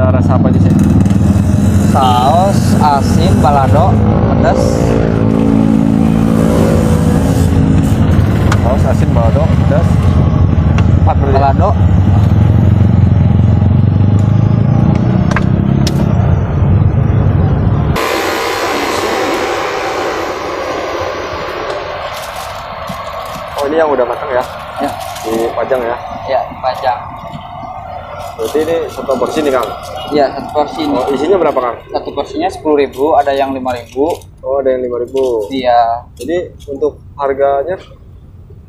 ada rasa apa aja sih? Saus, asin, balado, pedas. Saus, asin, balado, pedas. 4 berarti. Balado. Oh, ini yang udah matang ya? Ya, Dipajang ya? ya dipajang. Berarti ini satu porsi nih, Kang? Ya, satu porsi ini. Oh, isinya berapa, Kang? Satu porsinya 10.000, ada yang 5.000. Oh, ada yang 5.000. Iya, Jadi untuk harganya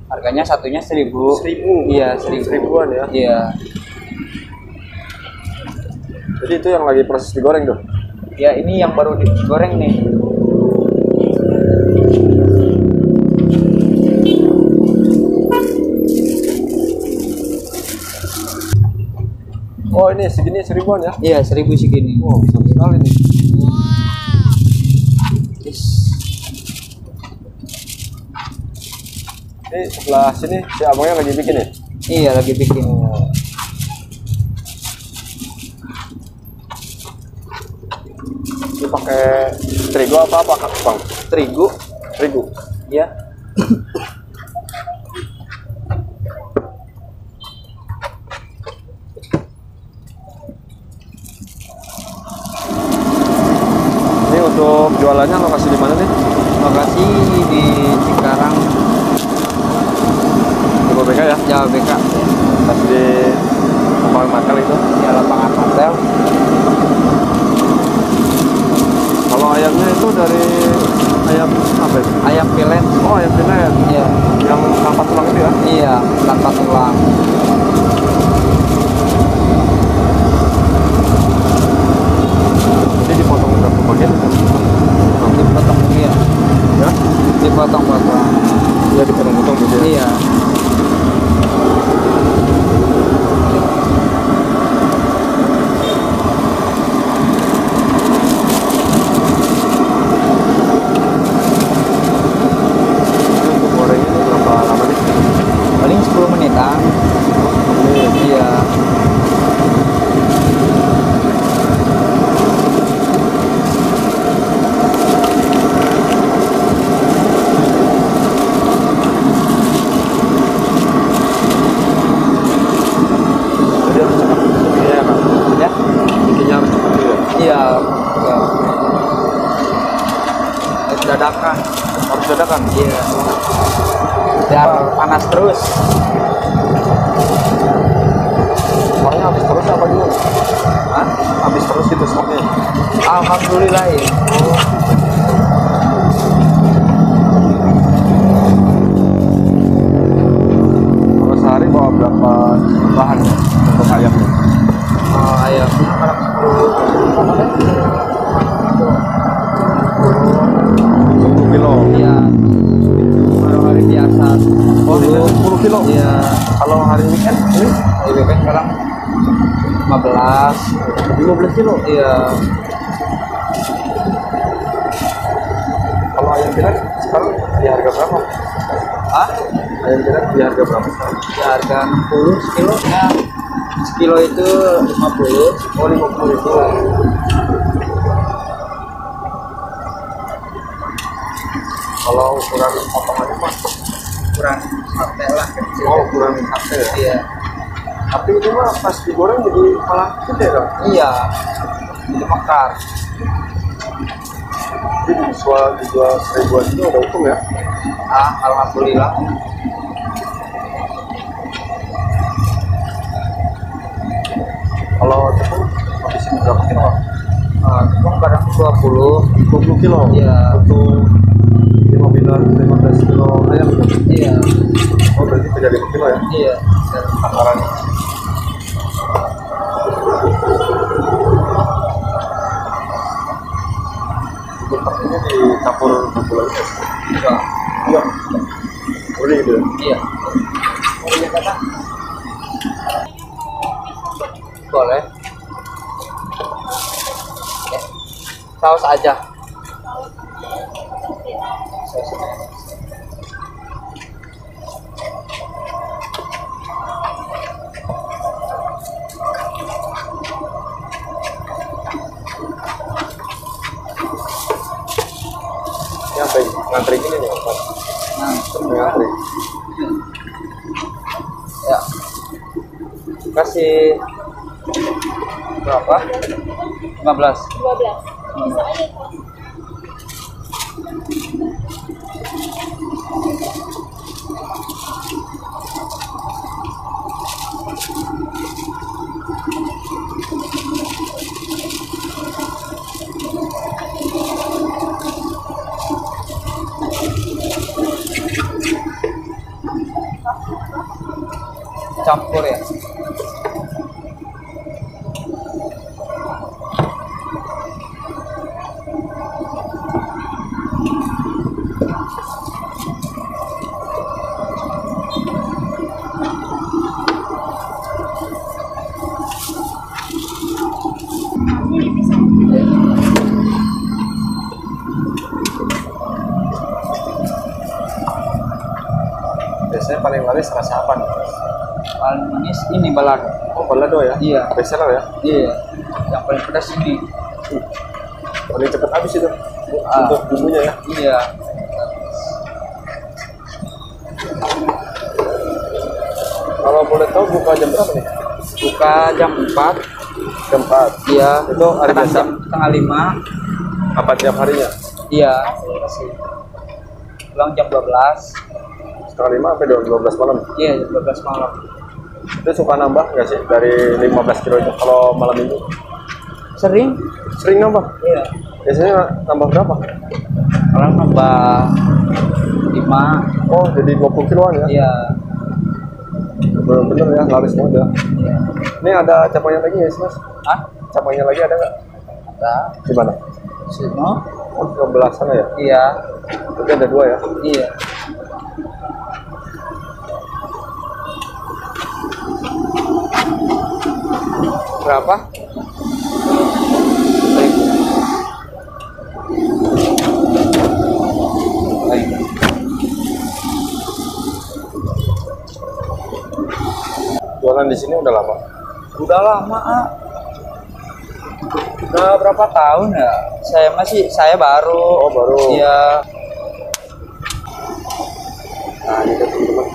harganya satunya 1.000. 1.000. Iya, 1.000. 1.000-an ya? Iya. Jadi itu yang lagi proses digoreng tuh? Ya, ini yang baru digoreng nih. Oh, ini segini 1.000-an ya? Iya, 1.000 segini. Oh, besar sekali nih. Yes. Ini sebelah sini si abangnya lagi bikin ya? Iya, lagi bikin. Ini pakai terigu apa Bang? Terigu. Terigu. Ya. Ini untuk jualannya lokasi di mana nih? Lokasi di Cikarang, Jababeka ya? Jababeka. Pas di lapangan Makal itu. Ya, lapangan hotel. Kalau ayamnya itu dari ayam apa itu? Ayam pilet. Oh, ayam pilet. Iya. Yang tanpa tulang itu ya? Iya, tanpa tulang. Ini dipotong berapa bagian? Dipotong ya. Ya? Dipotong-potong. Ya dipotong-potong gitu ya? Iya. Ini untuk goreng ini berapa lama nih? Paling 10 menitan. Iya. Jadi harus cepat bikinnya ya Kang? Ya. Bikinnya harus cepat juga ya? Iya. Ya. Harus dadakan. Harus dadakan? Iya. Biar panas terus. Stoknya habis terus apa gimana? Hah? Habis terus gitu stoknya? Alhamdulillah ya. Kalau sehari bawa berapa bahan untuk ayamnya? Oh, ayamnya kadang 10 kilo. Iya. Baru hari biasa. Oh, ini 10 kilo? Iya. Kalau hari weekend ini Di bebek sekarang 15. 15 kilo. Iya. Kalau ayam pilet sekarang di harga berapa? Ah, Ayam pilet di harga berapa sekarang? di harga 60 sekilo. Ya, sekilo itu 50. Oh, 50.000. Kalau ukuran potongannya mah Kurang sate lah kecil. oh ukuran sate ya. Iya. Tapi itu mah pas digoreng jadi malah gede dong. Iya. Itu mekar. Jadi dijual 1.000-an itu udah untung ya. Ah, alhamdulillah. Kalau tepung habisin berapa kilo? Ah, tepung kadang 20. 20 kilo. Iya. Untuk 15 kilo ayam itu. Iya. Oh berarti 35 kilo ya? Iya. Takaran. Untuk ini dicampur bumbu lagi. Iya. Iya. Boleh gitu ya? Iya. Boleh kata? Boleh. Oke. Saus aja. ngantri gini nih Mas. Nah, Ngantri. ya. Kasih berapa? 15. 12. Campur ya. Biasanya paling laris rasa apa nih? Paling manis ini balado. Oh, balado ya? Iya. Bestseller ya? Iya. Yang paling pedas ini. Paling cepet habis itu Ah. untuk bumbunya ya. Iya. Kalau boleh tahu buka jam berapa nih? Buka jam 4. Jam 4. Iya. Itu hari Kadang biasa? jam setengah 5. Apa tiap harinya? Iya. Kasih. Pulang jam 12. Setengah 5 sampai 12 malam. Iya, jam 12 malam. Itu suka nambah nggak sih dari 15 kilo itu kalau malam minggu? Sering? Sering nambah? Iya. Biasanya nambah berapa? Orang nambah 5. Oh, jadi 20 kiloan ya? Iya. Bener-bener ya, laris banget ya. Iya. Ini ada cabangnya lagi ya, Mas? Hah? Cabangnya lagi ada nggak? Ada. Di mana? Sino? Oh, ke belah sana ya? Iya. Berarti ada 2 ya? Iya. Berapa? Baik. Jualan di sini udah lama? Udah lama, ah. Udah berapa tahun ya? Saya baru. Oh, baru. Iya. Nah, ini kan teman-teman.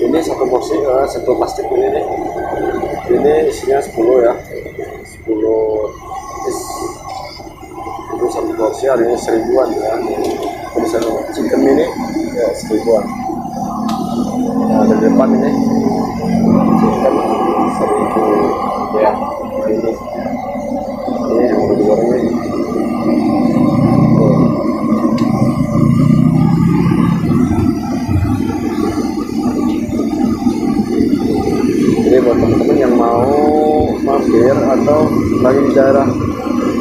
Ini satu porsi, satu plastik ini nih. Ini isinya 10 ya. 10 piece. Itu satu porsi harganya 1000-an ya. Misalnya chicken mini ya 1000-an. Nah, di depan ini chicken 1000 ya. Ini yang udah digoreng ini. Tuh. Jadi buat teman-teman yang mau mampir atau lagi di daerah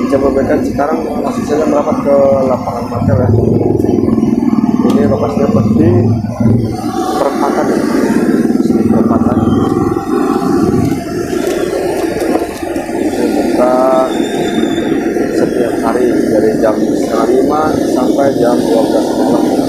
Jabodetabek sekarang langsung saja merapat ke lapangan Martel ya. Ini lokasinya di perempatan ya. Di perempatan. Buka setiap hari dari jam 5:30 sampai jam 12 malam.